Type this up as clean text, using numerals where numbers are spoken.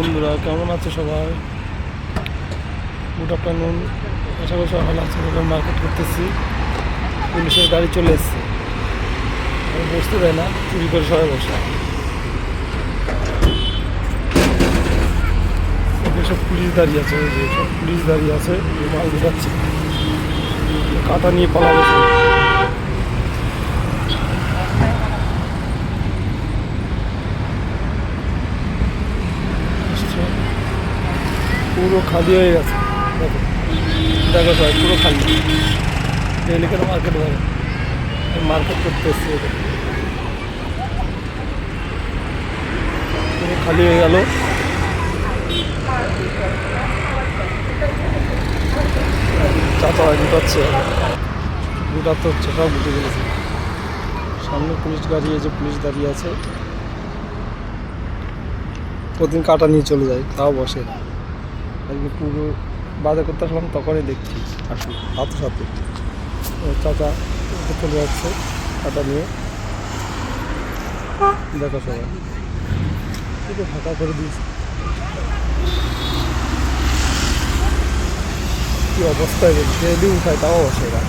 বন্ধুরা, কেমন আছে সবাই? Good afternoon. আশা করি সবাই ভালো আছে। মার্কেট করতেছি, পুলিশের গাড়ি চলে এসছে, বসতে দেয় না, চুরি করে সবাই বসে। সব পুলিশ দাঁড়িয়ে আছে, ওই যে সব পুলিশ দাঁড়িয়ে আছে, মাল ঢুকাচ্ছে, কাটা নিয়ে পালাবে সব। পুরো খালি হয়ে গেছে, দেখো দেখো সবাই পুরো খালি। ডেলি কেন মার্কেট ধরে, মার্কেট করতে এসছে, পুরো খালি হয়ে গেল। চাচা গুটাচ্ছে, গুটাতে হচ্ছে, সব গুটে ফেলেছে। সামনে পুলিশ গাড়ি, এই যে পুলিশ দাঁড়িয়ে আছে। প্রতিদিন কাটা নিয়ে চলে যায়, তাও বসে না। আজকে পুরো বাজার করতে আসলাম, তখনই দেখছি আসলে সাথে সাথে চাচা চলে যাচ্ছে কাটা নিয়ে। দেখো সবাই একটু ফাঁকা করে দিয়েছে, কি অবস্থায় ডেলি উঠায়, তাও বসে না।